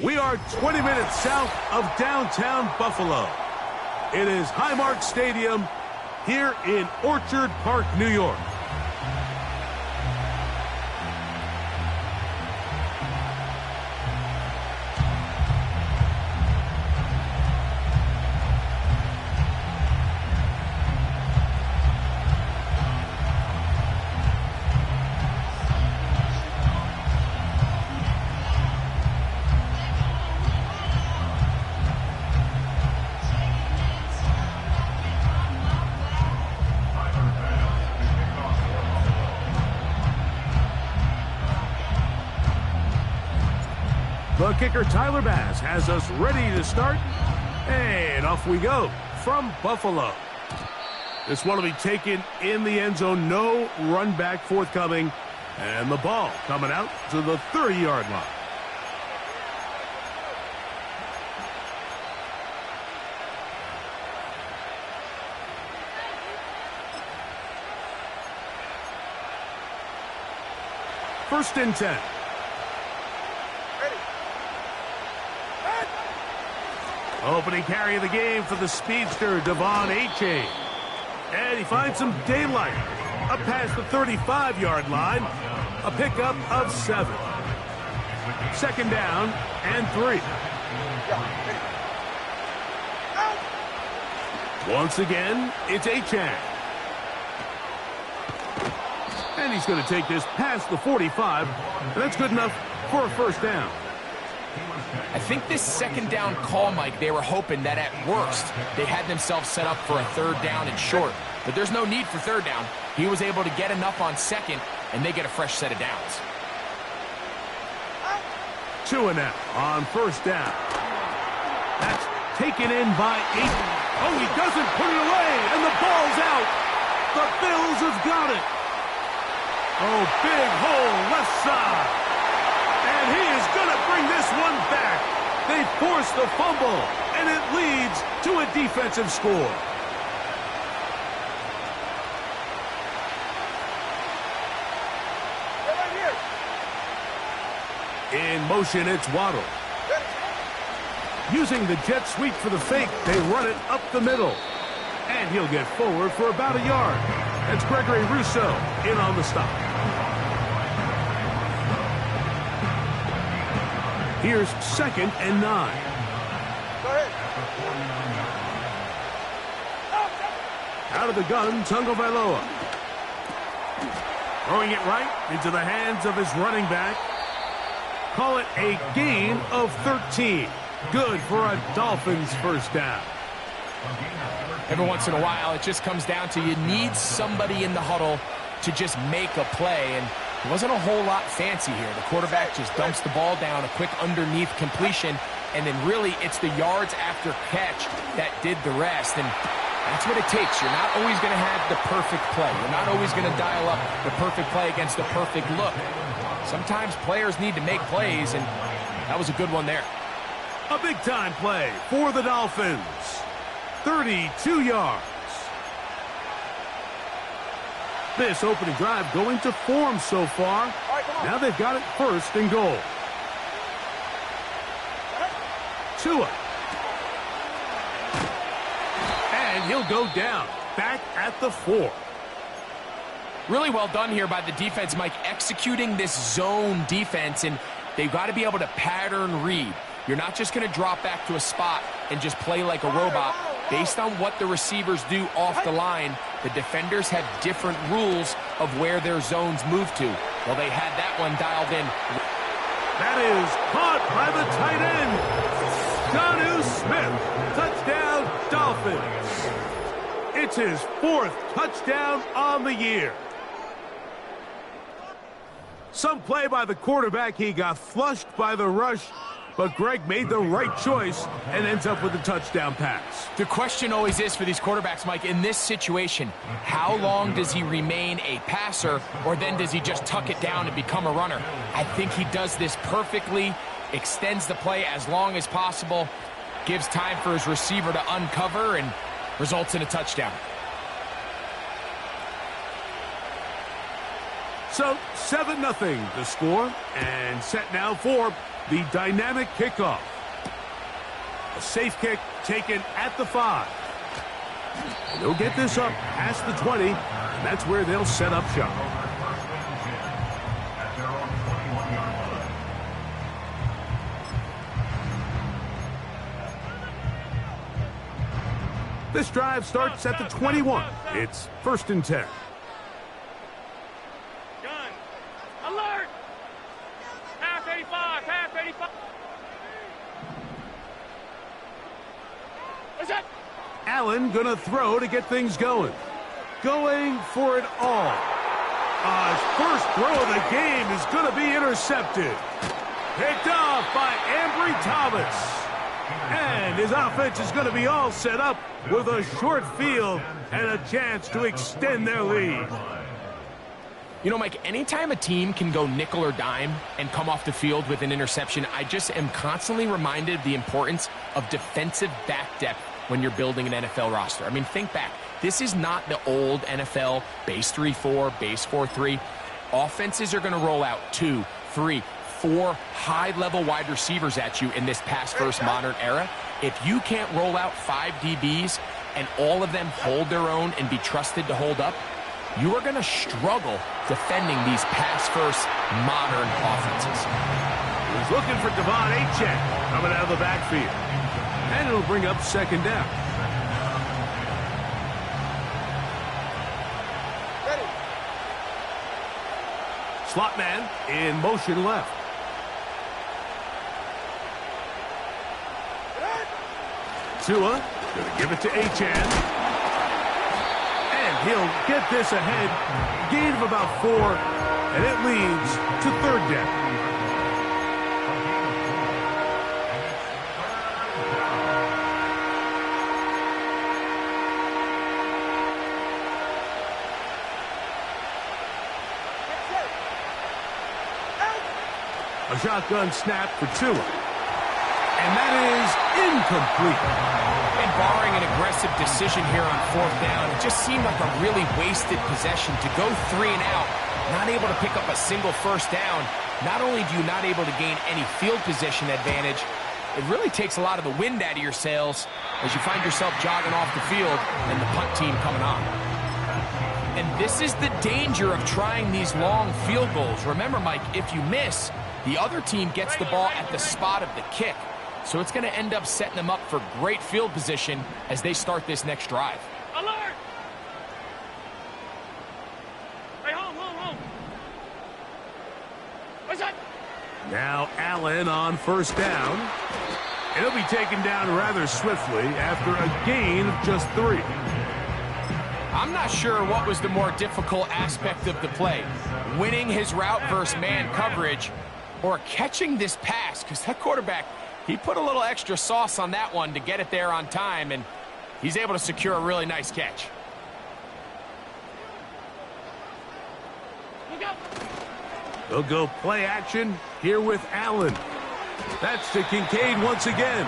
We are 20 minutes south of downtown Buffalo. It is Highmark Stadium here in Orchard Park, New York. The kicker, Tyler Bass, has us ready to start. And off we go from Buffalo. This one will be taken in the end zone. No run back forthcoming. And the ball coming out to the 30-yard line. First and 10. Opening carry of the game for the speedster, Devon Achane. And he finds some daylight. Up past the 35-yard line. A pickup of 7. Second down and 3. Once again, it's Achane. And he's going to take this past the 45. And that's good enough for a first down. I think this second down call, Mike, they were hoping that at worst they had themselves set up for a third down and short. But there's no need for third down. He was able to get enough on second, and they get a fresh set of downs. 2 and out on first down. That's taken in by 8. Oh, he doesn't put it away, and the ball's out. The Bills have got it. Oh, big hole left side. And he is going to bring this one back. They force the fumble, and it leads to a defensive score. In motion, it's Waddle. Using the jet sweep for the fake, they run it up the middle. And he'll get forward for about a yard. That's Gregory Rousseau in on the stop. Here's 2nd and 9. Go ahead. Out of the gun, Tagovailoa. Throwing it right into the hands of his running back. Call it a gain of 13. Good for a Dolphins first down. Every once in a while, it just comes down to you need somebody in the huddle to just make a play. And it wasn't a whole lot fancy here. The quarterback just dumps the ball down, a quick underneath completion, and then really it's the yards after catch that did the rest. And that's what it takes. You're not always going to have the perfect play. You're not always going to dial up the perfect play against the perfect look. Sometimes players need to make plays, and that was a good one there. A big-time play for the Dolphins. 32 yards. This opening drive going to form so far. Now they've got it 1st and goal. Tua. And he'll go down. Back at the 4. Really well done here by the defense, Mike, executing this zone defense, and they've got to be able to pattern read. You're not just going to drop back to a spot and just play like a robot. Based on what the receivers do off the line, the defenders have different rules of where their zones move to. Well, they had that one dialed in. That is caught by the tight end. Jonnu Smith. Touchdown, Dolphins. It's his 4th touchdown on the year. Some play by the quarterback. He got flushed by the rush. But Greg made the right choice and ends up with a touchdown pass. The question always is for these quarterbacks, Mike, in this situation, how long does he remain a passer, or then does he just tuck it down and become a runner? I think he does this perfectly, extends the play as long as possible, gives time for his receiver to uncover, and results in a touchdown. So 7-0 the score, and set now for the dynamic kickoff. A safe kick taken at the 5. And they'll get this up past the 20, and that's where they'll set up shop. This drive starts at the 21. It's 1st and 10. Gun. Alert! Pass 85, pass 85. What's that? Allen gonna throw to get things going. Going for it all. His first throw of the game is gonna be intercepted. Picked off by Ambry Thomas. And his offense is going to be all set up with a short field and a chance to extend their lead. You know, Mike, anytime a team can go nickel or dime and come off the field with an interception, I just am constantly reminded of the importance of defensive back depth when you're building an NFL roster. I mean, think back. This is not the old NFL base 3-4, base 4-3. Offenses are going to roll out 2, 3, 4 high-level wide receivers at you in this pass-first modern era. If you can't roll out 5 DBs and all of them hold their own and be trusted to hold up, you are going to struggle defending these pass-first modern offenses. He's looking for Devon Achane coming out of the backfield. And it'll bring up 2nd down. Ready. Slot man in motion left. Tua gonna give it to Achane. And he'll get this ahead. Gain of about 4, and it leads to 3rd down. A shotgun snap for Tua. And that is incomplete. And barring an aggressive decision here on 4th down, it just seemed like a really wasted possession to go 3 and out, not able to pick up a single 1st down. Not only do you not able to gain any field position advantage, it really takes a lot of the wind out of your sails as you find yourself jogging off the field and the punt team coming on. And this is the danger of trying these long field goals. Remember, Mike, if you miss, the other team gets the ball at the spot of the kick. So it's going to end up setting them up for great field position as they start this next drive. Alert! Hey, home. What's that? Now Allen on 1st down. And he'll be taken down rather swiftly after a gain of just 3. I'm not sure what was the more difficult aspect of the play. Winning his route versus man coverage or catching this pass, because that quarterback, he put a little extra sauce on that one to get it there on time, and he's able to secure a really nice catch. Look out! They'll go play action here with Allen. That's to Kincaid once again.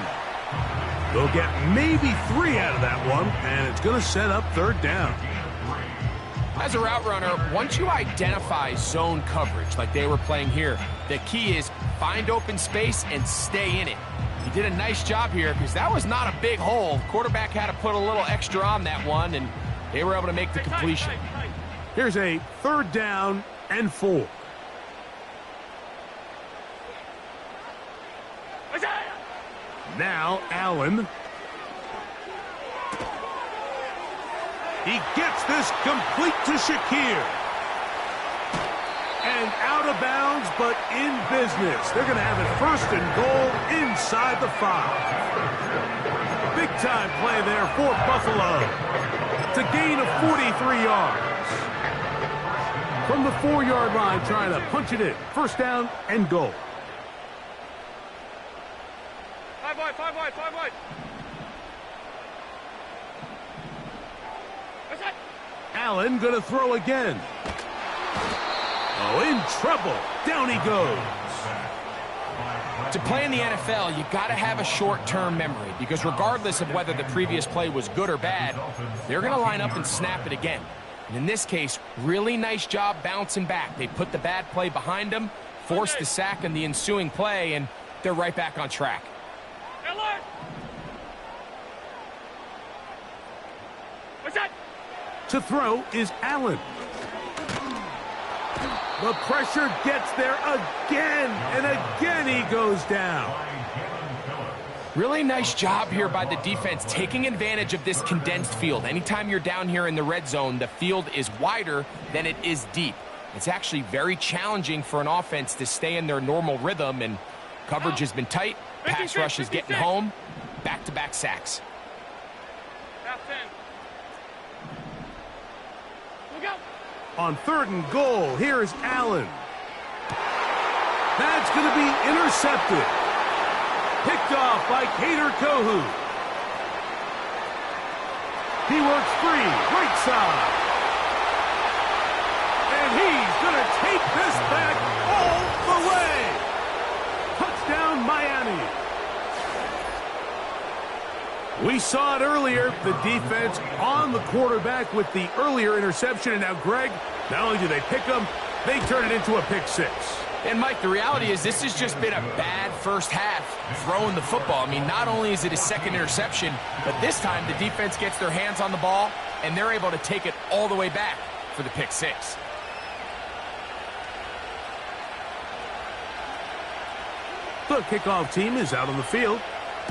They'll get maybe 3 out of that one, and it's going to set up 3rd down. As a route runner, once you identify zone coverage like they were playing here, the key is find open space and stay in it. He did a nice job here because that was not a big hole. Quarterback had to put a little extra on that one, and they were able to make the completion. Here's a 3rd down and 4. Now Allen. He gets this complete to Shakir. And out of bounds, but in business. They're going to have it 1st and goal inside the 5. Big time play there for Buffalo. It's a gain of 43 yards. From the 4-yard line, trying to punch it in. 1st down and goal. 5 wide. What's that? Allen going to throw again. Oh, in trouble. Down he goes. To play in the NFL, you got to have a short-term memory because regardless of whether the previous play was good or bad, they're going to line up and snap it again. And in this case, really nice job bouncing back. They put the bad play behind them, forced the sack in the ensuing play, and they're right back on track. Alert! What's that? To throw is Allen. The pressure gets there again, and again he goes down. Really nice job here by the defense, taking advantage of this condensed field. Anytime you're down here in the red zone, the field is wider than it is deep. It's actually very challenging for an offense to stay in their normal rhythm, and coverage has been tight. Pass rush is getting home. Back-to-back sacks. Half 10. Look out! On 3rd and goal, here's Allen. That's going to be intercepted. Picked off by Kader Kohu. He works free, right side. And he's going to take this back all the way. Touchdown, Miami. We saw it earlier, the defense on the quarterback with the earlier interception. And now, Greg, not only do they pick him, they turn it into a pick six. And, Mike, the reality is this has just been a bad first half throwing the football. I mean, not only is it a second interception, but this time the defense gets their hands on the ball, and they're able to take it all the way back for the pick six. The kickoff team is out on the field,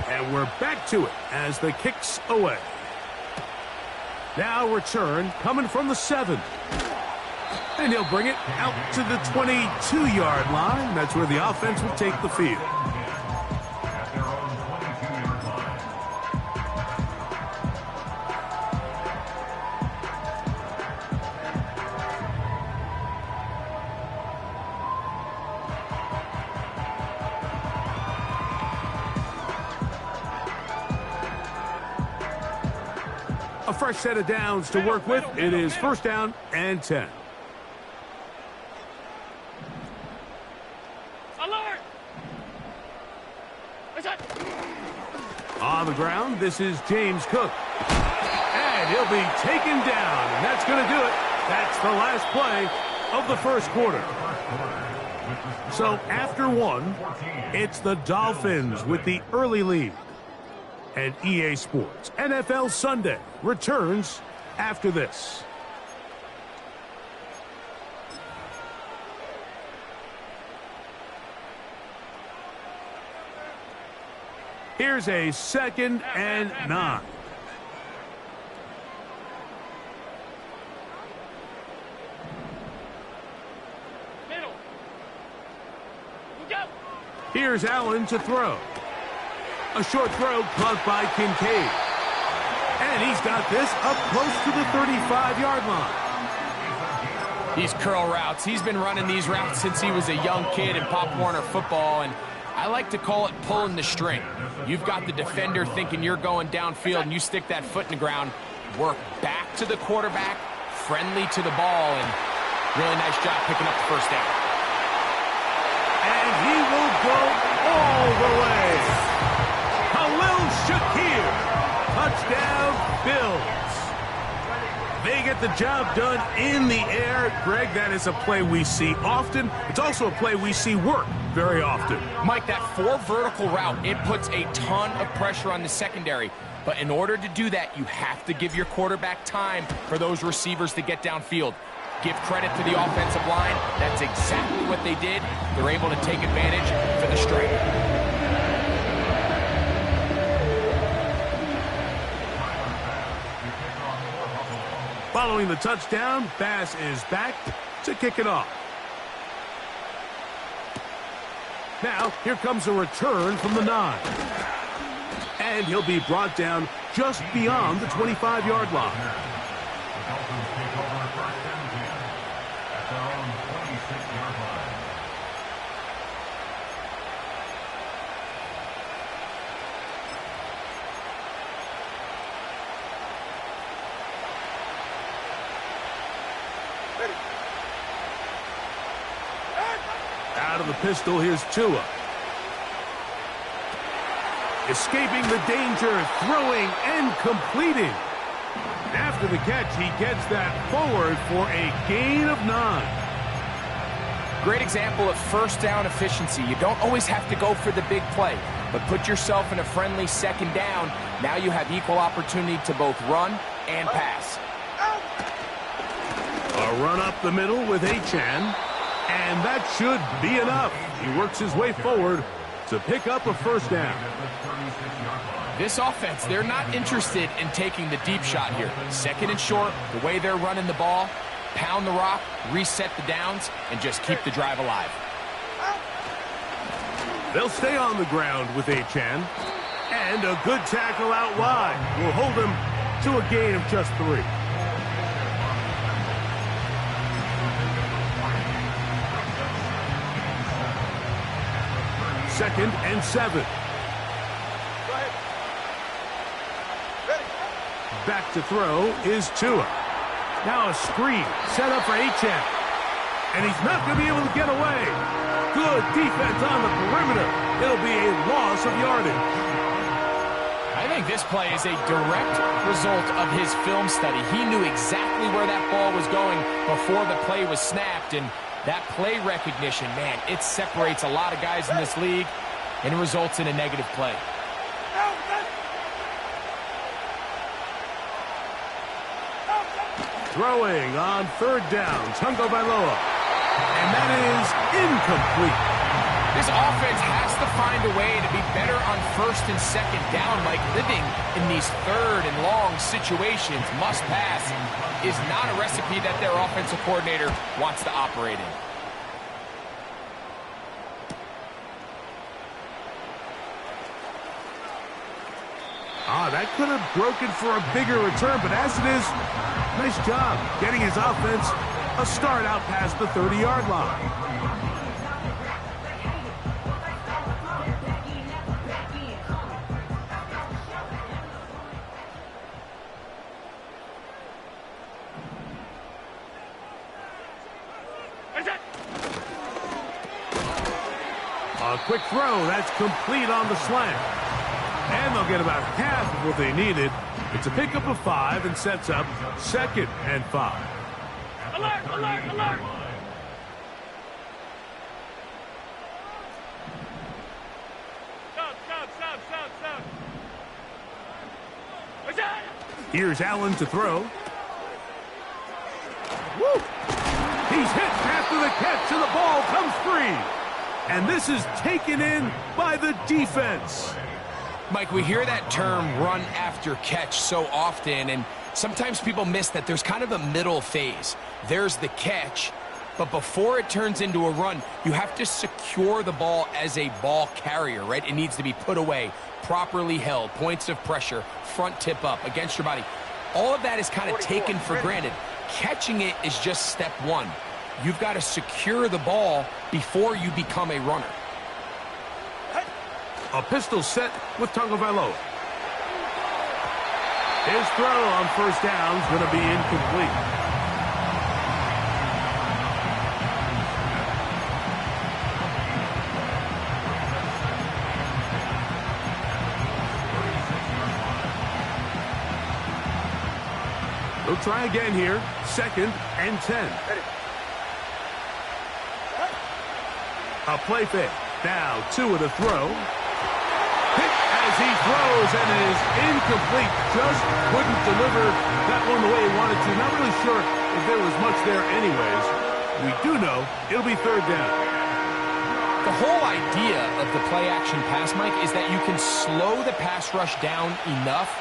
and we're back to it as the kick's away. Now return coming from the 7. And he'll bring it out to the 22-yard line. That's where the offense will take the field. A fresh set of downs to work with. It is 1st down and 10. Alert! What's that? On the ground, this is James Cook. And he'll be taken down, and that's going to do it. That's the last play of the first quarter. So after one, it's the Dolphins with the early lead. And EA Sports NFL Sunday returns after this. Here's a 2nd and 9. Middle. Look out! Here's Allen to throw. A short throw caught by Kincaid. And he's got this up close to the 35-yard line. These curl routes, he's been running these routes since he was a young kid in Pop Warner football, and I like to call it pulling the string. You've got the defender thinking you're going downfield, and you stick that foot in the ground, work back to the quarterback, friendly to the ball, and really nice job picking up the first down. And he will go all the way. Khalil Shakir, touchdown Bills. They get the job done in the air. Greg, that is a play we see often. It's also a play we see work very often. Mike, that 4 vertical route, it puts a ton of pressure on the secondary. But in order to do that, you have to give your quarterback time for those receivers to get downfield. Give credit to the offensive line. That's exactly what they did. They're able to take advantage for the strike. Following the touchdown, Bass is back to kick it off. Now, here comes a return from the 9. And he'll be brought down just beyond the 25-yard line. Out of the pistol, here's Tua. Escaping the danger, throwing and completing. After the catch, he gets that forward for a gain of 9. Great example of first down efficiency. You don't always have to go for the big play, but put yourself in a friendly second down. Now you have equal opportunity to both run and pass. A run up the middle with Achan, and that should be enough. He works his way forward to pick up a first down. This offense, they're not interested in taking the deep shot here. Second and short, the way they're running the ball, pound the rock, reset the downs, and just keep the drive alive. They'll stay on the ground with Achan, and a good tackle out wide will hold him to a gain of just 3. Second and 7. Back to throw is Tua. Now a screen set up for Achan. And he's not going to be able to get away. Good defense on the perimeter. It'll be a loss of yardage. I think this play is a direct result of his film study. He knew exactly where that ball was going before the play was snapped. And that play recognition, man, it separates a lot of guys in this league and it results in a negative play. Throwing on third down, Tagovailoa. And that is incomplete. This offense has to find a way to be better on first and second down. Like living in these third and long situations, must pass, is not a recipe that their offensive coordinator wants to operate in. That could have broken for a bigger return, but as it is, nice job getting his offense a start out past the 30-yard line. A quick throw, that's complete on the slant. And they'll get about half of what they needed. It's a pickup of 5 and sets up second and 5. Alert, alert, alert! Stop. Here's Allen to throw. Woo! He's hit after the catch, and the ball comes free. And this is taken in by the defense. Mike, we hear that term run after catch so often, and sometimes people miss that there's kind of a middle phase. There's the catch, but before it turns into a run, you have to secure the ball as a ball carrier, right? It needs to be put away, properly held, points of pressure, front tip up against your body. All of that is kind of taken for granted. Catching it is just step one. You've got to secure the ball before you become a runner. A pistol set with Tagovailoa. His throw on first down is going to be incomplete. They'll try again here. Second and 10. A play fake. Now Tua to throw. Hit as he throws, and it is incomplete. Just couldn't deliver that one the way he wanted to. Not really sure if there was much there anyways. We do know it'll be third down. The whole idea of the play-action pass, Mike, is that you can slow the pass rush down enough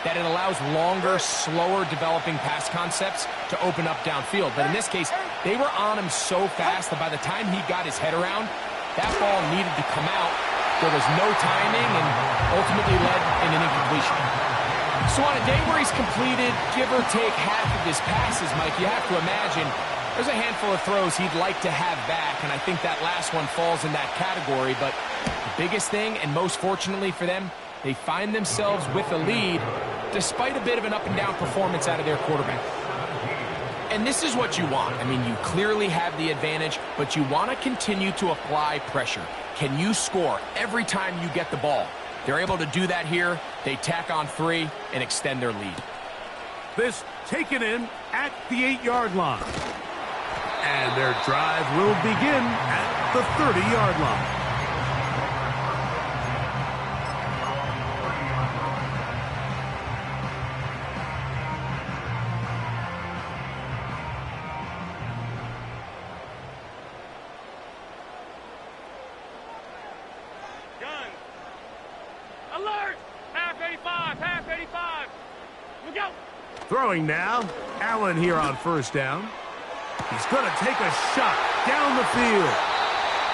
that it allows longer, slower developing pass concepts to open up downfield. But in this case, they were on him so fast that by the time he got his head around, that ball needed to come out. There was no timing and ultimately led in an incompletion. So on a day where he's completed, give or take half of his passes, Mike, you have to imagine there's a handful of throws he'd like to have back, and I think that last one falls in that category. But the biggest thing, and most fortunately for them, they find themselves with a lead despite a bit of an up-and-down performance out of their quarterback. And this is what you want. I mean, you clearly have the advantage, but you want to continue to apply pressure. Can you score every time you get the ball? They're able to do that here. They tack on 3 and extend their lead. This taken in at the 8-yard line. And their drive will begin at the 30-yard line. Guns. Alert! Half 85, half 85. Look out! Throwing now. Allen here on first down. He's going to take a shot down the field.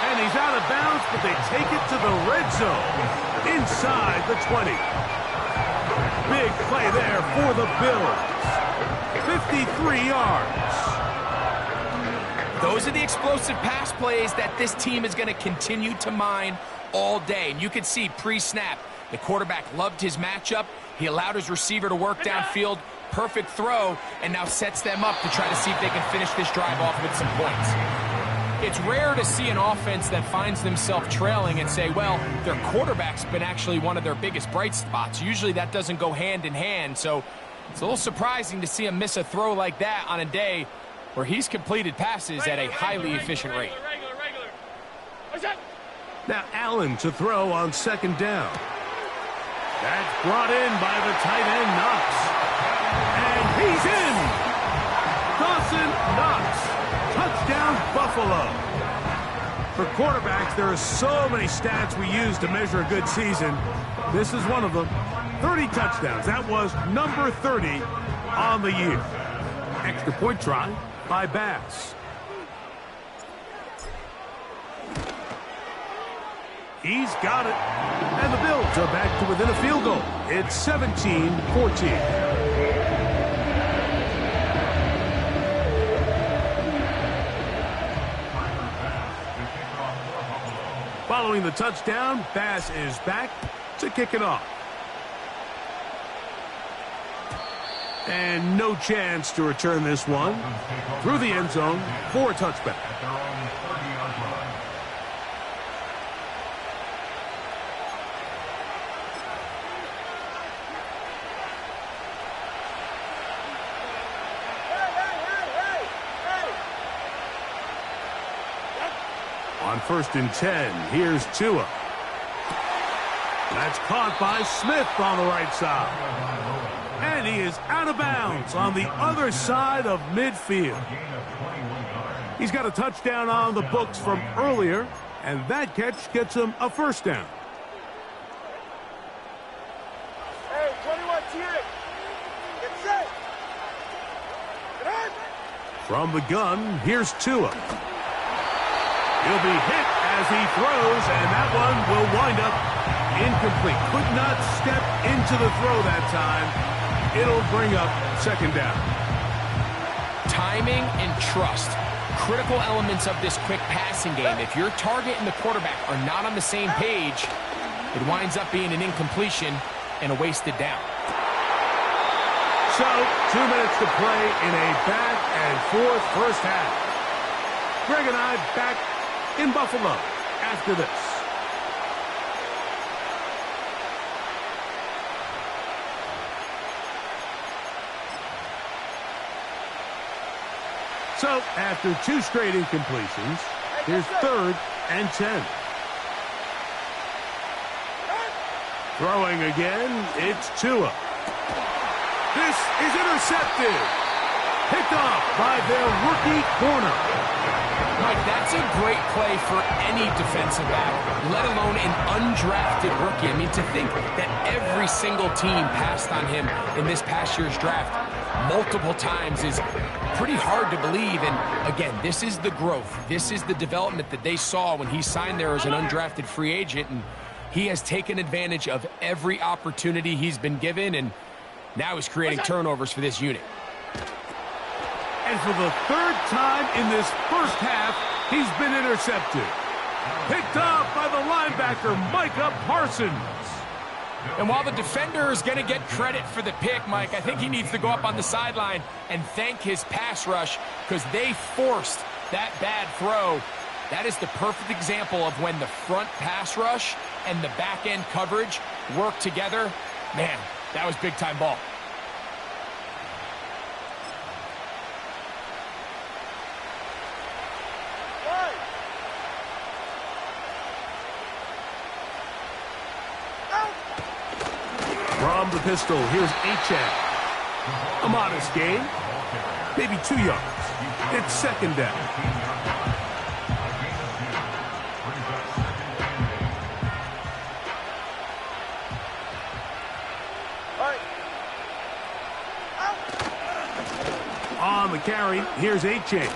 And he's out of bounds, but they take it to the red zone. Inside the 20. Big play there for the Bills. 53 yards. Those are the explosive pass plays that this team is going to continue to mine all day. And you can see pre-snap, the quarterback loved his matchup. He allowed his receiver to work downfield. Perfect throw, and now sets them up to try to see if they can finish this drive off with some points. It's rare to see an offense that finds themselves trailing and say, well, their quarterback's been actually one of their biggest bright spots. Usually that doesn't go hand in hand, so it's a little surprising to see him miss a throw like that on a day where he's completed passes at a highly efficient rate. Regular. What's that? Now Allen to throw on second down. That's brought in by the tight end, Knox. And he's in! Dawson Knox. Touchdown, Buffalo. For quarterbacks, there are so many stats we use to measure a good season. This is one of them. 30 touchdowns. That was number 30 on the year. Extra point try by Bass. He's got it. And the Bills are back to within a field goal. It's 17-14. Following the touchdown, Bass is back to kick it off. And no chance to return this one through the end zone for a touchback. On 1st and 10, here's Tua. That's caught by Smith on the right side. And he is out of bounds on the other side of midfield. He's got a touchdown on the books from earlier, and that catch gets him a first down. Hey, 21 T. Get set. Get on. From the gun, here's Tua. He'll be hit as he throws, and that one will wind up incomplete. Could not step into the throw that time. It'll bring up second down. Timing and trust, critical elements of this quick passing game. If your target and the quarterback are not on the same page, it winds up being an incompletion and a wasted down. So, 2 minutes to play in a back-and-forth first half. Greg and I back in Buffalo after this. So, after 2 straight incompletions, here's 3rd and 10. Throwing again, it's Tua. This is intercepted. Picked off by their rookie corner. Mike, that's a great play for any defensive back, let alone an undrafted rookie. I mean, to think that every single team passed on him in this past year's draft multiple times is pretty hard to believe. And again, this is the growth. This is the development that they saw when he signed there as an undrafted free agent. And he has taken advantage of every opportunity he's been given, and now he's creating turnovers for this unit. And for the 3rd time in this first half, he's been intercepted. Picked off by the linebacker, Micah Parsons. And while the defender is going to get credit for the pick, Mike, I think he needs to go up on the sideline and thank his pass rush because they forced that bad throw. That is the perfect example of when the front pass rush and the back-end coverage work together. Man, that was big-time ball. From the pistol, here's H.A. A modest gain, maybe 2 yards. It's second down. On the carry, here's H.A.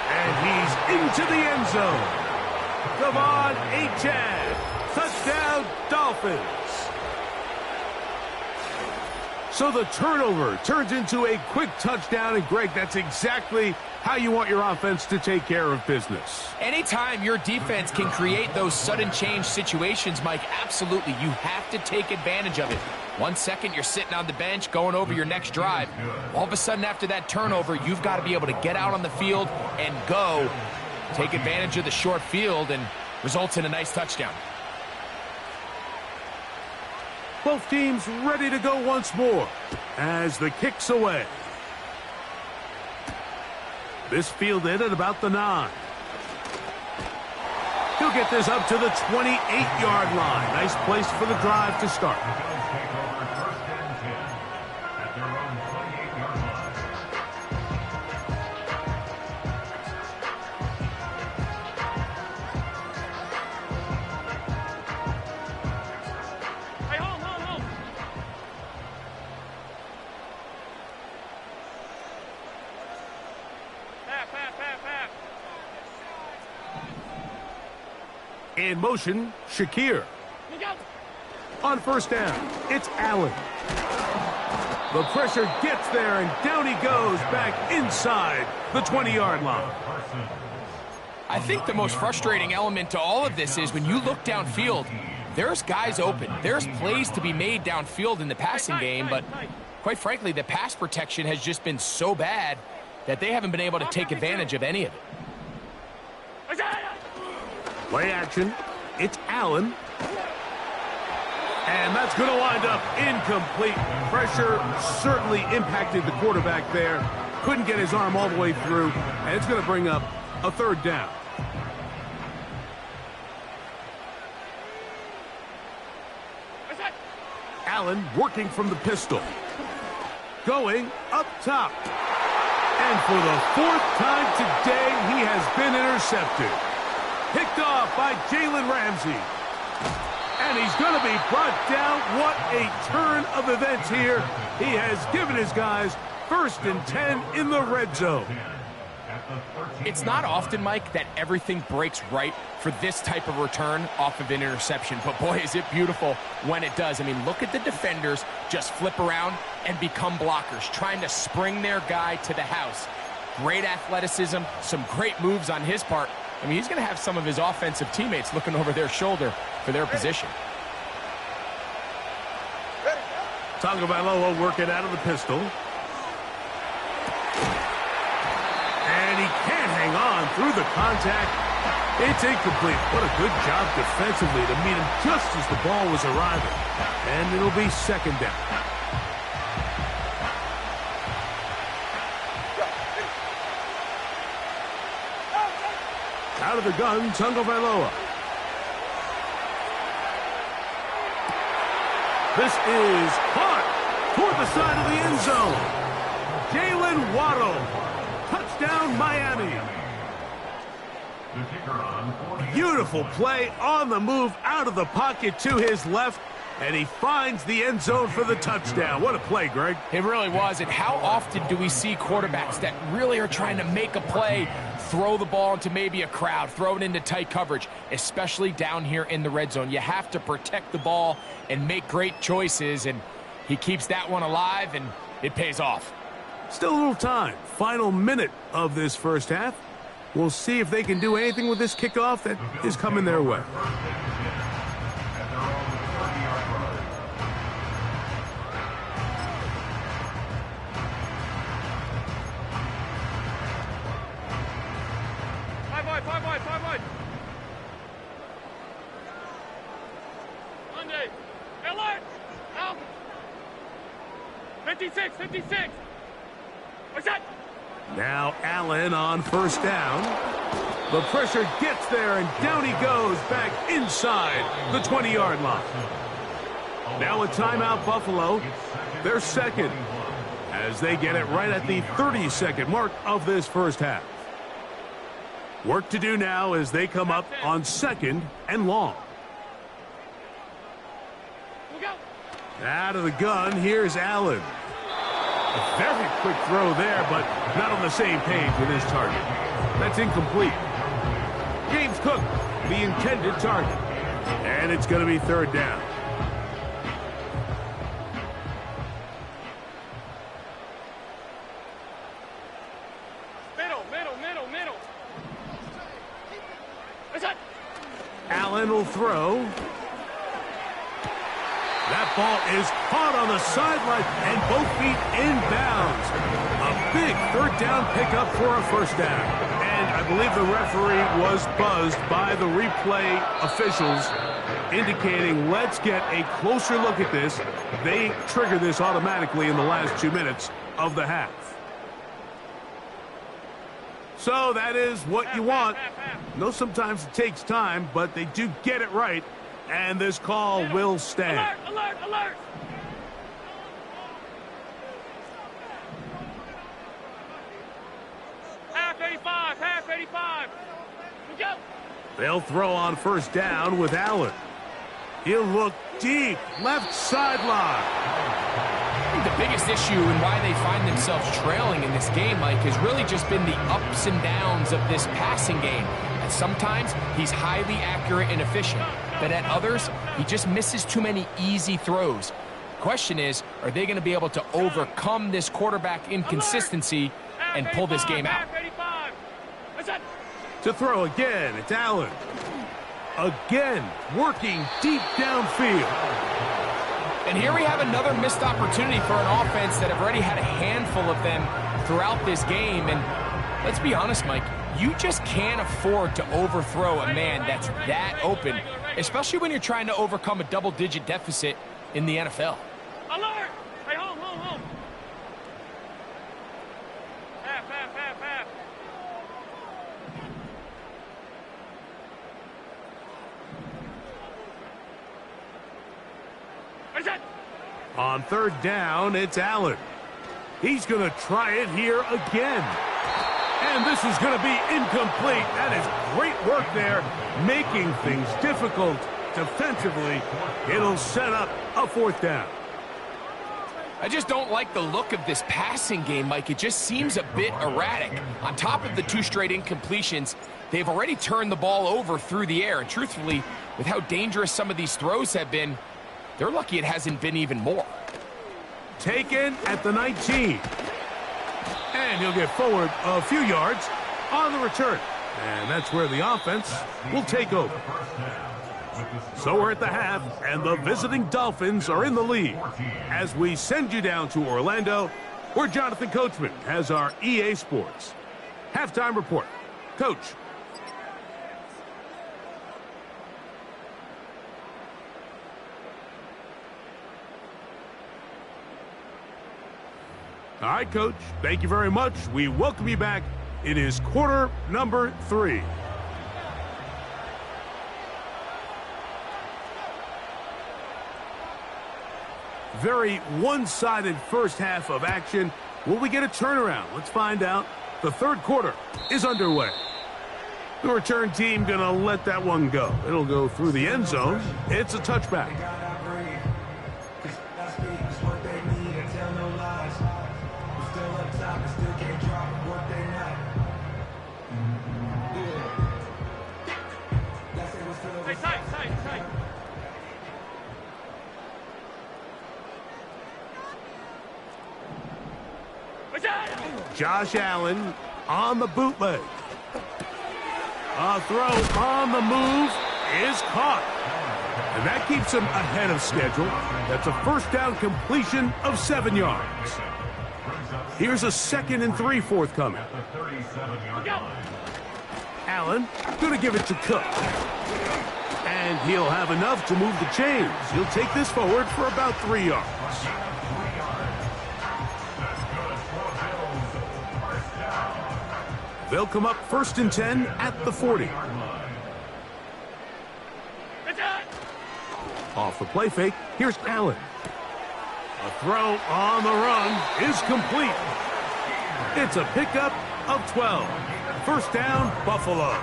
And he's into the end zone. Come on, H.A. Touchdown, Dolphins. So the turnover turns into a quick touchdown, and Greg, that's exactly how you want your offense to take care of business. Anytime your defense can create those sudden change situations, Mike, absolutely, you have to take advantage of it. 1 second, you're sitting on the bench going over your next drive. All of a sudden, after that turnover, you've got to be able to get out on the field and go. Take advantage of the short field and results in a nice touchdown. Both teams ready to go once more as the kick's away. This fielded at about the 9. He'll get this up to the 28-yard line. Nice place for the drive to start. In motion, Shakir. On first down, it's Allen. The pressure gets there, and down he goes back inside the 20-yard line. I think the most frustrating element to all of this is when you look downfield, there's guys open. There's plays to be made downfield in the passing game, but quite frankly, the pass protection has just been so bad that they haven't been able to take advantage of any of it. Play action. It's Allen. And that's going to wind up incomplete. Pressure certainly impacted the quarterback there. Couldn't get his arm all the way through. And it's going to bring up a third down. Allen working from the pistol. Going up top. And for the 4th time today, he has been intercepted. Picked off by Jalen Ramsey. And he's going to be brought down. What a turn of events here. He has given his guys 1st and 10 in the red zone. It's not often, Mike, that everything breaks right for this type of return off of an interception. But boy, is it beautiful when it does. I mean, look at the defenders just flip around and become blockers, trying to spring their guy to the house. Great athleticism, some great moves on his part. I mean, he's going to have some of his offensive teammates looking over their shoulder for their position. Tagovailoa working out of the pistol. And he can't hang on through the contact. It's incomplete. What a good job defensively to meet him just as the ball was arriving. And it'll be second down. Out of the gun, Tagovailoa. This is caught toward the side of the end zone. Jalen Waddle. Touchdown, Miami. Beautiful play on the move out of the pocket to his left. And he finds the end zone for the touchdown. What a play, Greg. It really was. And how often do we see quarterbacks that really are trying to make a play, throw the ball into maybe a crowd, throw it into tight coverage, especially down here in the red zone? You have to protect the ball and make great choices, and he keeps that one alive, and it pays off. Still a little time. Final minute of this first half. We'll see if they can do anything with this kickoff that is coming their way. Five wide. Monday. Alert! Out! 56. What's that? Now Allen on first down. The pressure gets there, and down he goes back inside the 20-yard line. Now a timeout, Buffalo. They're second as they get it right at the 30-second mark of this first half. Work to do now as they come up on 2nd and long. Out of the gun, here's Allen. A very quick throw there, but not on the same page with his target. That's incomplete. James Cook, the intended target. And it's going to be 3rd down. Middle. Allen will throw. That ball is caught on the sideline and both feet inbounds. A big 3rd down pickup for a 1st down. And I believe the referee was buzzed by the replay officials indicating let's get a closer look at this. They trigger this automatically in the last 2 minutes of the half. So that is what you want. No, sometimes it takes time, but they do get it right. And this call will stand. Alert! Half 85. Go. They'll throw on 1st down with Allen. He'll look deep, left sideline. I think the biggest issue and why they find themselves trailing in this game, Mike, has really just been the ups and downs of this passing game. And sometimes he's highly accurate and efficient, but at others, he just misses too many easy throws. Question is, are they going to be able to overcome this quarterback inconsistency and pull this game out? To throw again, it's Allen. Again, working deep downfield. And here we have another missed opportunity for an offense that have already had a handful of them throughout this game. And let's be honest, Mike, you just can't afford to overthrow a man that's that open, especially when you're trying to overcome a double-digit deficit in the NFL. Alert! Hey, home. Half. What is that? On 3rd down, it's Allen. He's going to try it here again. And this is going to be incomplete. That is great work there, making things difficult defensively. It'll set up a 4th down. I just don't like the look of this passing game, Mike. It just seems a bit erratic. On top of the 2 straight incompletions, they've already turned the ball over through the air. And truthfully, with how dangerous some of these throws have been, they're lucky it hasn't been even more. Taken at the 19. And he'll get forward a few yards on the return. And that's where the offense will take over. So we're at the half, and the visiting Dolphins are in the lead. As we send you down to Orlando, where Jonathan Coachman has our EA Sports halftime report. Coach. All right, Coach. Thank you very much. We welcome you back. It is quarter number 3. Very one-sided first half of action. Will we get a turnaround? Let's find out. The 3rd quarter is underway. The return team going to let that one go. It'll go through the end zone. It's a touchback. Tight. Josh Allen on the bootleg. A throw on the move is caught. And that keeps him ahead of schedule. That's a 1st down completion of 7 yards. Here's a 2nd and 3 forthcoming. Allen going to give it to Cook. And he'll have enough to move the chains. He'll take this forward for about 3 yards. They'll come up 1st and 10 at the 40. Off the play fake, here's Allen. A throw on the run is complete. It's a pickup of 12. First down, Buffalo.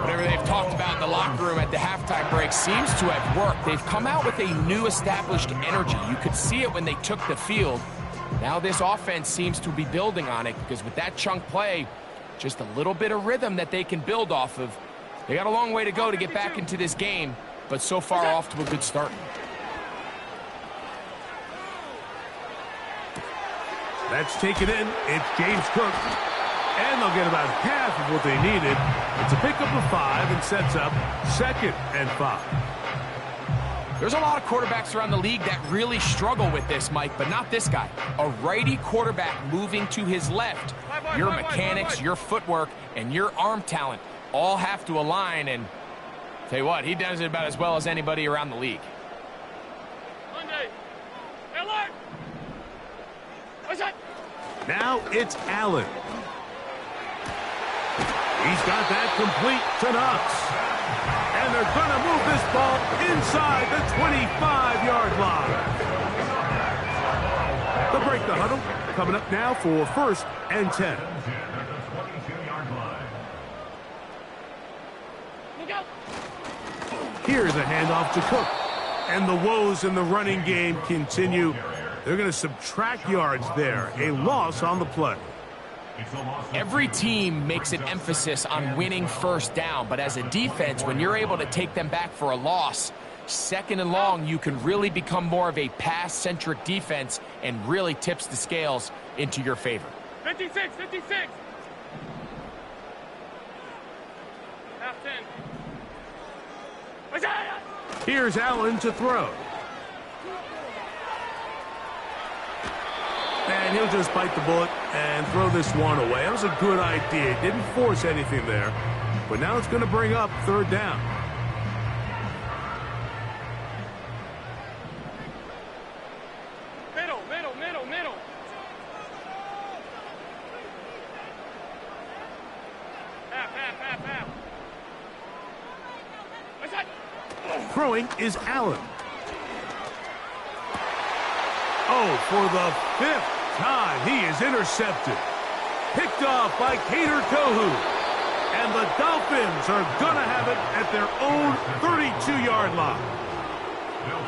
Whatever they've talked about in the locker room at the halftime break seems to have worked. They've come out with a new established energy. You could see it when they took the field. Now this offense seems to be building on it because with that chunk play, just a little bit of rhythm that they can build off of. They got a long way to go to get back into this game, but so far off to a good start. That's taken in. It's James Cook. And they'll get about half of what they needed. It's a pickup of 5 and sets up 2nd and 5. There's a lot of quarterbacks around the league that really struggle with this, Mike, but not this guy. A righty quarterback moving to his left. Your mechanics, your footwork, and your arm talent all have to align, and tell you what, he does it about as well as anybody around the league. Monday. Alert. What's that? Now it's Allen. He's got that complete to Knox. And they're going to move this ball inside the 25-yard line. They'll break the huddle. Coming up now for 1st and 10. Look out. Here's a handoff to Cook. And the woes in the running game continue. They're going to subtract yards there. A loss on the play. Every team makes an emphasis on winning first down, but as a defense, when you're able to take them back for a loss, 2nd and long, you can really become more of a pass-centric defense and really tips the scales into your favor. 56, 56. Half 10. What's that? Here's Allen to throw. And he'll just bite the bullet and throw this one away. That was a good idea. Didn't force anything there. But now it's going to bring up 3rd down. Middle, middle, middle, middle. Half. What's that? Throwing is Allen. Oh, for the 5th time, he is intercepted. Picked off by Cater Tohu. And the Dolphins are going to have it at their own 32-yard line.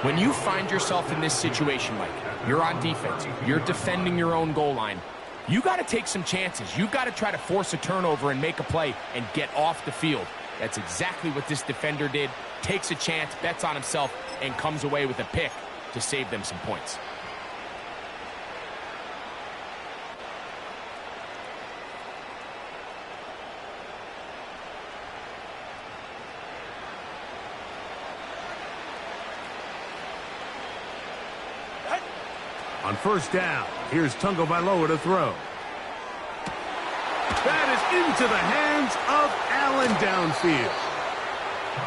When you find yourself in this situation, Mike, you're on defense, you're defending your own goal line, you got to take some chances. You've got to try to force a turnover and make a play and get off the field. That's exactly what this defender did. Takes a chance, bets on himself, and comes away with a pick to save them some points. On 1st down, here's Tungo Vailoa to throw. That is into the hands of Allen downfield.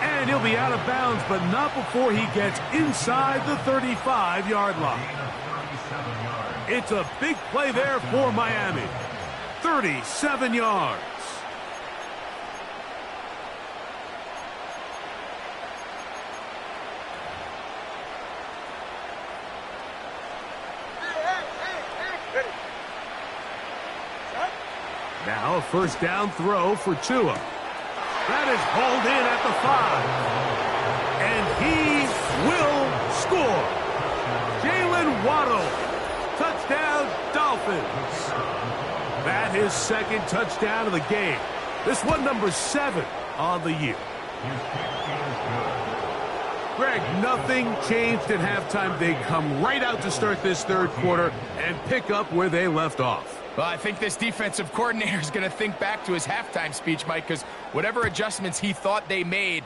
And he'll be out of bounds, but not before he gets inside the 35-yard line. It's a big play there for Miami. 37 yards. Now a 1st down throw for Tua. That is hauled in at the 5. And he will score. Jalen Waddle. Touchdown, Dolphins. That is 2nd touchdown of the game. This one number 7 on the year. Greg, nothing changed at halftime. They come right out to start this 3rd quarter and pick up where they left off. Well, I think this defensive coordinator is going to think back to his halftime speech, Mike, because whatever adjustments he thought they made,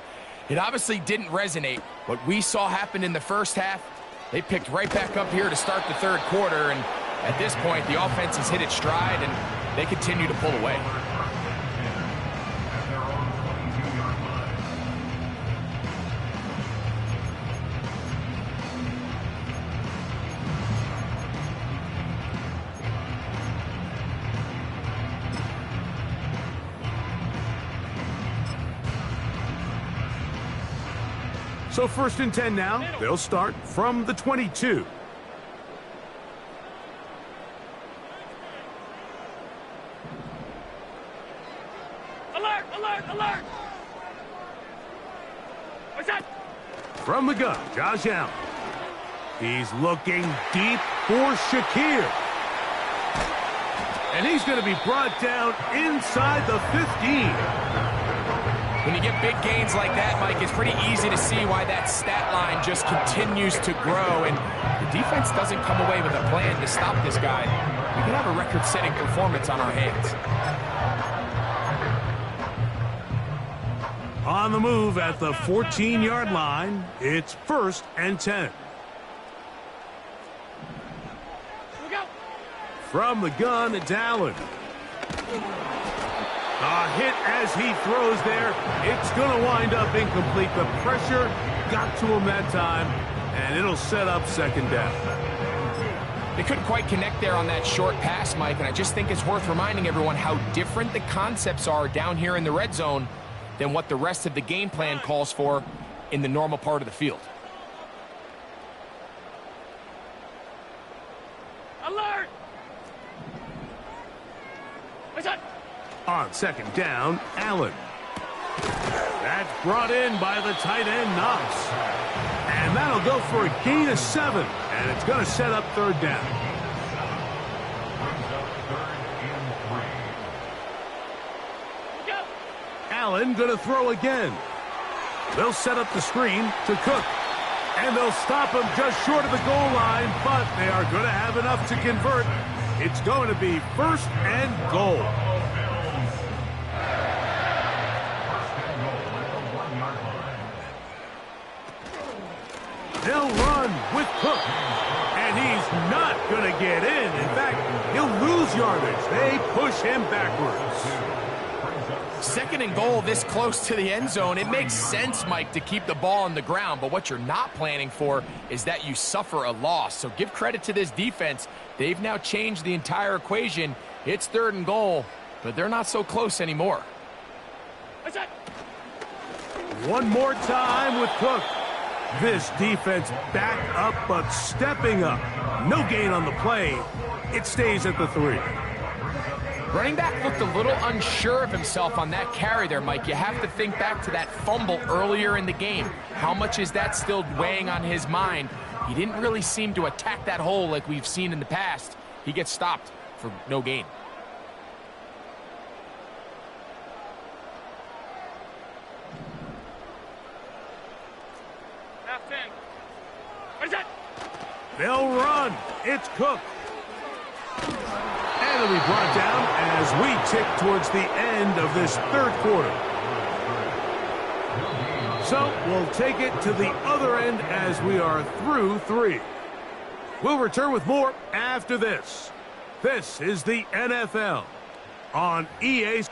it obviously didn't resonate. What we saw happen in the 1st half, they picked right back up here to start the 3rd quarter, and at this point, the offense has hit its stride, and they continue to pull away. So 1st and 10 now. They'll start from the 22. Alert, alert, alert. What's that? From the gun, Josh Allen. He's looking deep for Shakir. And he's going to be brought down inside the 15. When you get big gains like that, Mike, it's pretty easy to see why that stat line just continues to grow, and the defense doesn't come away with a plan to stop this guy. We could have a record-setting performance on our hands. On the move at the 14-yard line, it's 1st and 10. Look out. From the gun, it's Allen. A hit as he throws there. It's going to wind up incomplete. The pressure got to him that time, and it'll set up 2nd down. They couldn't quite connect there on that short pass, Mike, and I just think it's worth reminding everyone how different the concepts are down here in the red zone than what the rest of the game plan calls for in the normal part of the field. Alert. What's that? On 2nd down, Allen. That's brought in by the tight end, Knox. And that'll go for a gain of 7, and it's going to set up 3rd down. Look out. Allen going to throw again. They'll set up the screen to Cook. And they'll stop him just short of the goal line, but they are going to have enough to convert. It's going to be 1st and goal. They'll run with Cook, and he's not going to get in. In fact, he'll lose yardage. They push him backwards. 2nd and goal this close to the end zone. It makes sense, Mike, to keep the ball on the ground, but what you're not planning for is that you suffer a loss. So give credit to this defense. They've now changed the entire equation. It's 3rd and goal, but they're not so close anymore. What's that? One more time with Cook. This defense back up, but stepping up. No gain on the play. It stays at the 3. Running back looked a little unsure of himself on that carry there, Mike. You have to think back to that fumble earlier in the game. How much is that still weighing on his mind? He didn't really seem to attack that hole like we've seen in the past. He gets stopped for no gain. Half 10. What's that? They'll run. It's Cook. And it'll be brought down as we tick towards the end of this 3rd quarter. So we'll take it to the other end as we are through 3. We'll return with more after this. This is the NFL on EA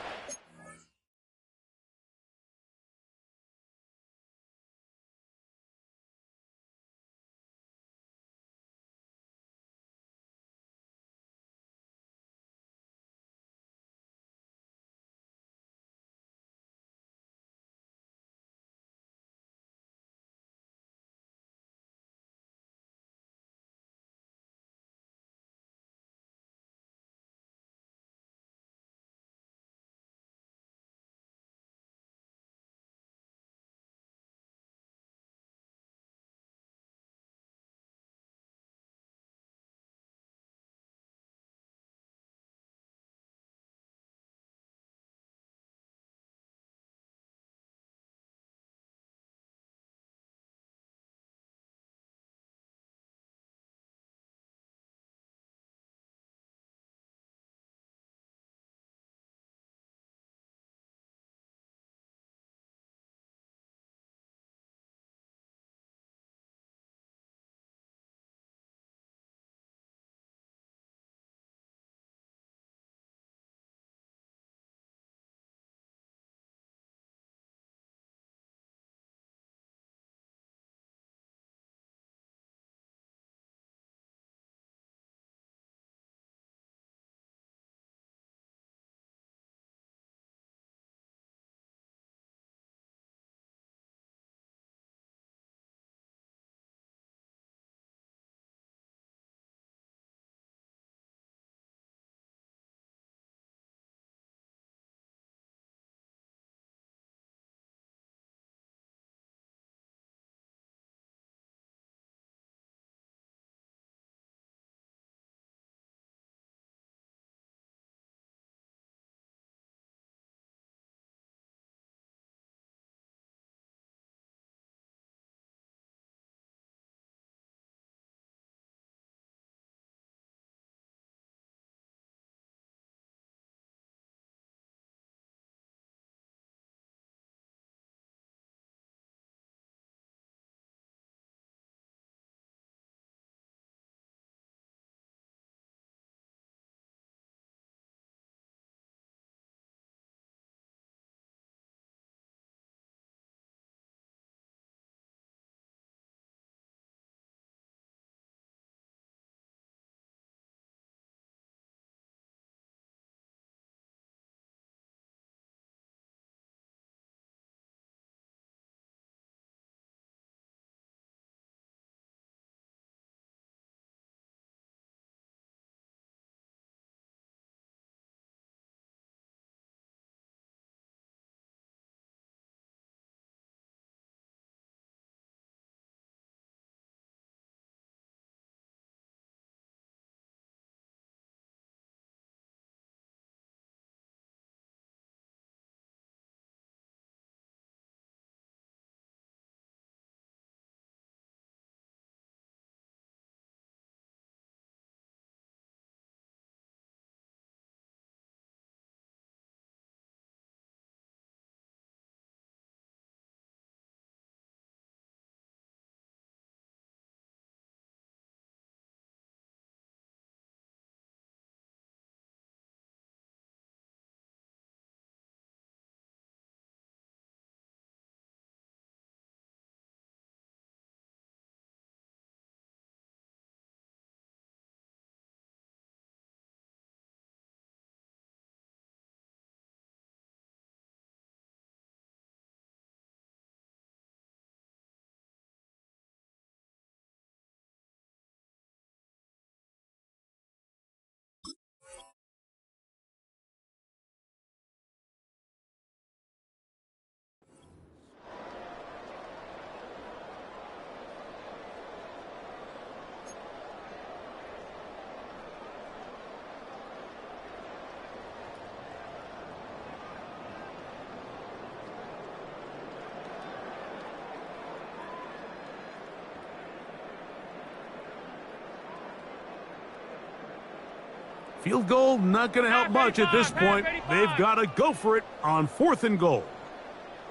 Field goal not going to help much at this point. They've got to go for it on 4th and goal.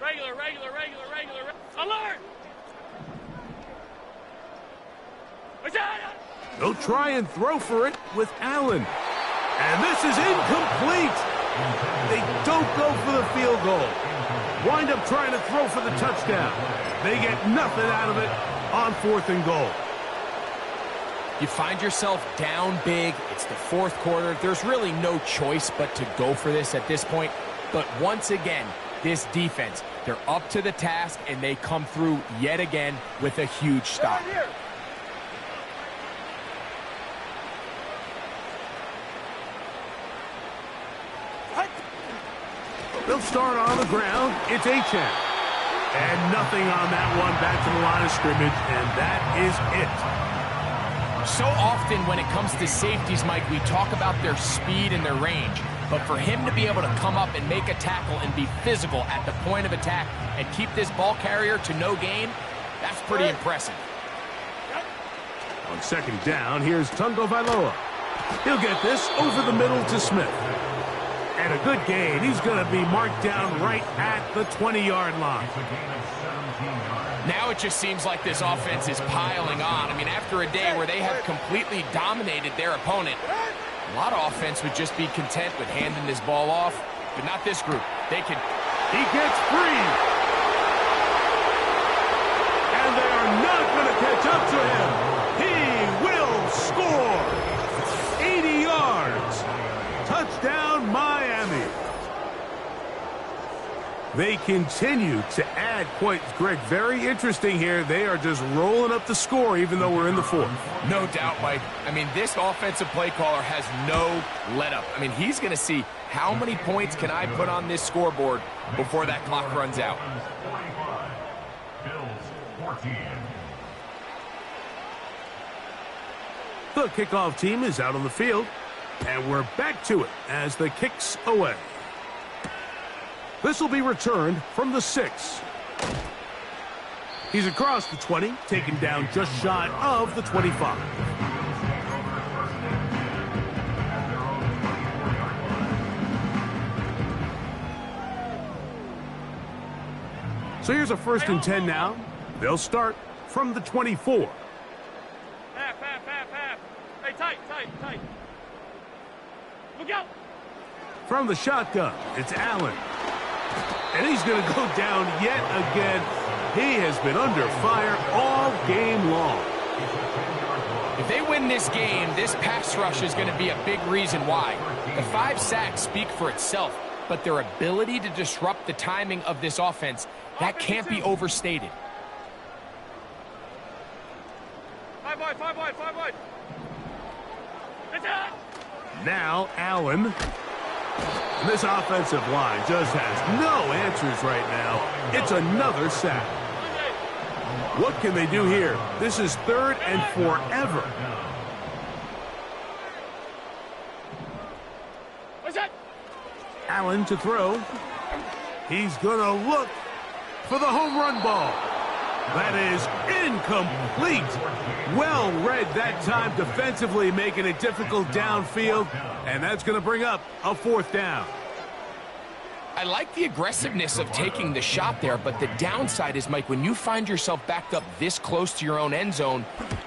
Regular. Alert! They'll try and throw for it with Allen. And this is incomplete. They don't go for the field goal. Wind up trying to throw for the touchdown. They get nothing out of it on 4th and goal. You find yourself down big. It's the 4th quarter. There's really no choice but to go for this at this point. But once again, this defense, they're up to the task, and they come through yet again with a huge stop. They'll start on the ground. It's Achane. And nothing on that one. Back to the line of scrimmage, and that is it. So often when it comes to safeties, Mike, we talk about their speed and their range. But for him to be able to come up and make a tackle and be physical at the point of attack and keep this ball carrier to no gain, that's pretty impressive. On 2nd down, here's Tungo Vailoa. He'll get this over the middle to Smith. And a good gain. He's going to be marked down right at the 20-yard line. Now it just seems like this offense is piling on. I mean, after a day where they have completely dominated their opponent, a lot of offense would just be content with handing this ball off, but not this group. They can... He gets free. And they are not going to catch up to him. He will score. 80 yards. Touchdown, Miami. They continue to add points. Greg, very interesting here. They are just rolling up the score even though we're in the 4th. No doubt, Mike. I mean, this offensive play caller has no let-up. I mean, he's going to see how many points can I put on this scoreboard before that clock runs out. The kickoff team is out on the field, and we're back to it as the kick's away. This will be returned from the 6. He's across the 20, taken down just shy of the 25. So here's a 1st and 10 now. They'll start from the 24. Half. Hey, tight. Look out! From the shotgun, it's Allen. And he's going to go down yet again. He has been under fire all game long. If they win this game, this pass rush is going to be a big reason why. The 5 sacks speak for itself, but their ability to disrupt the timing of this offense, that can't be overstated. 5 wide. It's out! Now Allen. And this offensive line just has no answers right now. It's another sack. What can they do here? This is 3rd and forever. What's that? Allen to throw. He's going to look for the home run ball. That is incomplete. Well read that time defensively, making it difficult downfield. And that's going to bring up a 4th down. I like the aggressiveness of taking the shot there, but the downside is, Mike, when you find yourself backed up this close to your own end zone,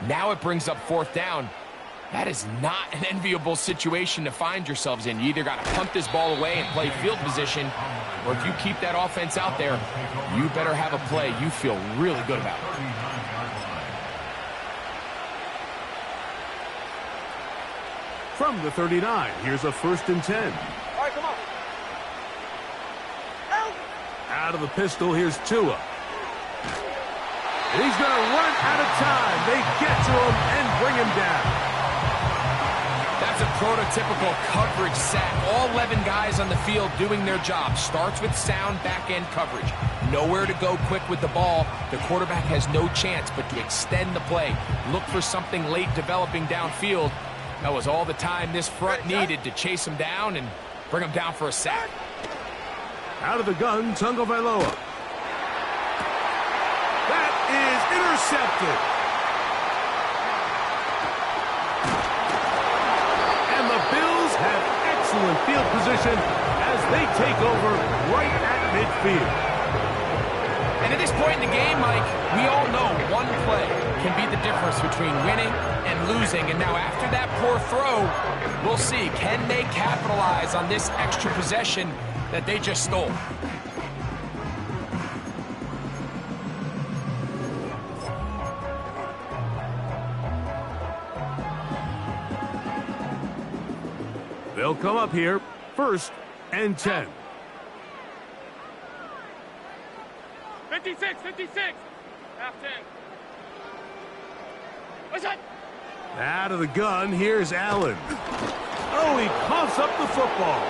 now it brings up 4th down. That is not an enviable situation to find yourselves in. You either got to punt this ball away and play field position, or if you keep that offense out there, you better have a play you feel really good about. From the 39, here's a 1st and 10. All right, come on. Out of the pistol, here's Tua. And he's going to run out of time. They get to him and bring him down. That's a prototypical coverage sack. All 11 guys on the field doing their job. Starts with sound back-end coverage. Nowhere to go quick with the ball. The quarterback has no chance but to extend the play. Look for something late developing downfield. That was all the time this front needed to chase him down and bring him down for a sack. Out of the gun, Tungo Vailoa. That is intercepted. And the Bills formation as they take over right at midfield. And at this point in the game, Mike, we all know one play can be the difference between winning and losing. And now after that poor throw, we'll see, can they capitalize on this extra possession that they just stole? They'll come up here, 1st and 10. 56, 56. Half 10. What's that? Out of the gun, here's Allen. Oh, he coughs up the football.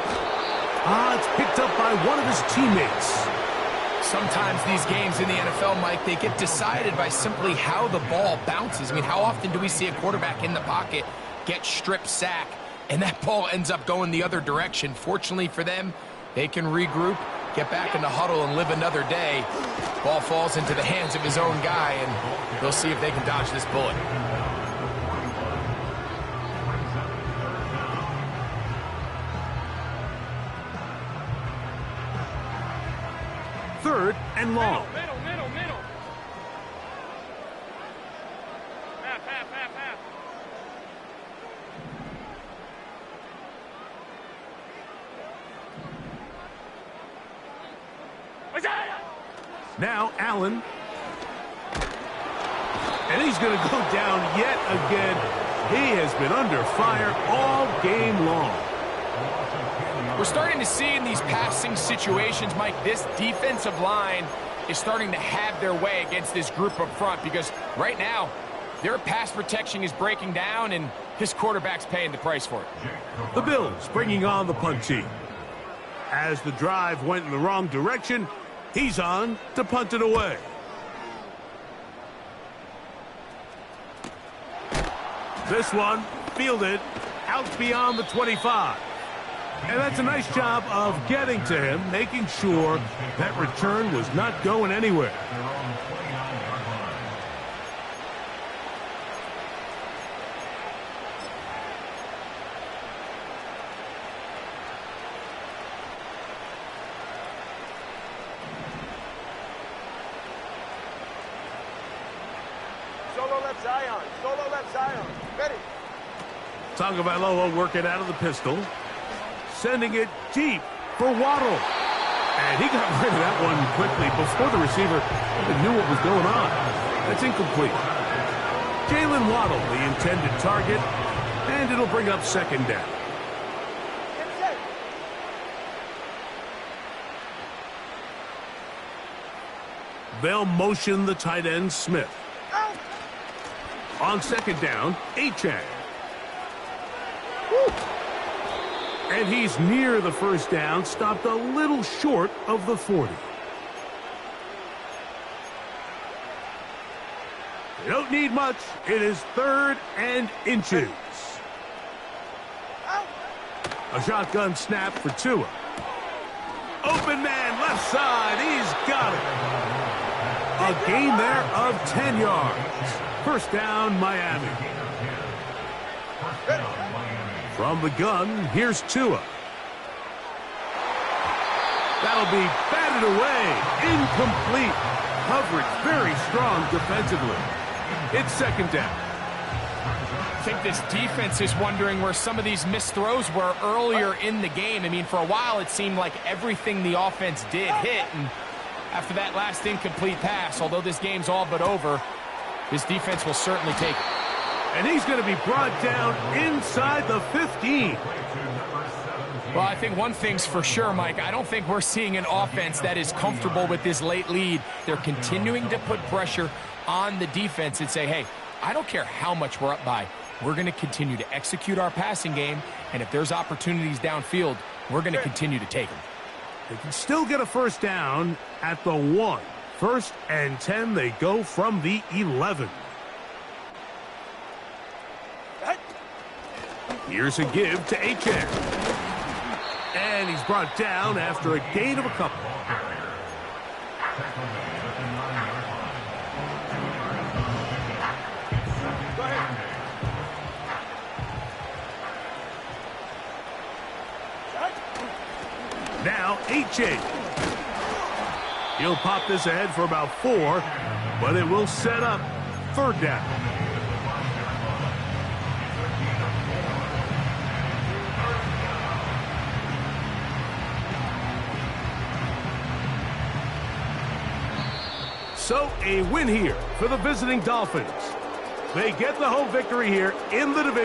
It's picked up by one of his teammates. Sometimes these games in the NFL, Mike, they get decided by simply how the ball bounces. I mean, how often do we see a quarterback in the pocket get strip sack, and that ball ends up going the other direction? Fortunately for them, they can regroup, get back in the huddle, and live another day. Ball falls into the hands of his own guy, and they'll see if they can dodge this bullet. Third and long. Middle. Half. What's that? Now Allen. And he's going to go down yet again. He has been under fire all game long. We're starting to see in these passing situations, Mike, this defensive line is starting to have their way against this group up front, because right now their pass protection is breaking down and his quarterback's paying the price for it. The Bills bringing on the punt team. As the drive went in the wrong direction, he's on to punt it away. This one fielded out beyond the 25. And that's a nice job of getting to him, making sure that return was not going anywhere. Solo left Zion. Ready. Tagovailoa working out of the pistol. Sending it deep for Waddle. And he got rid of that one quickly before the receiver even knew what was going on. That's incomplete. Jalen Waddle, the intended target, and it'll bring up 2nd down. They'll motion the tight end Smith. On 2nd down, Achane. And he's near the 1st down, stopped a little short of the 40. They don't need much. It is 3rd and inches. A shotgun snap for Tua. Open man, left side. He's got it. A gain there of 10 yards. 1st down, Miami. From the gun, here's Tua. That'll be batted away. Incomplete. Coverage very strong defensively. It's 2nd down. I think this defense is wondering where some of these missed throws were earlier in the game. I mean, for a while it seemed like everything the offense did hit, and after that last incomplete pass, although this game's all but over, this defense will certainly take it. And he's going to be brought down inside the 15. Well, I think one thing's for sure, Mike. I don't think we're seeing an offense that is comfortable with this late lead. They're continuing to put pressure on the defense and say, hey, I don't care how much we're up by. We're going to continue to execute our passing game, and if there's opportunities downfield, we're going to continue to take them. They can still get a 1st down at the 1. 1st and 10, they go from the 11. Here's a give to Achane. And he's brought down after a gain of a couple. Go ahead. 8 change. He'll pop this ahead for about 4, but it will set up 3rd down. So a win here for the visiting Dolphins. They get the home victory here in the division.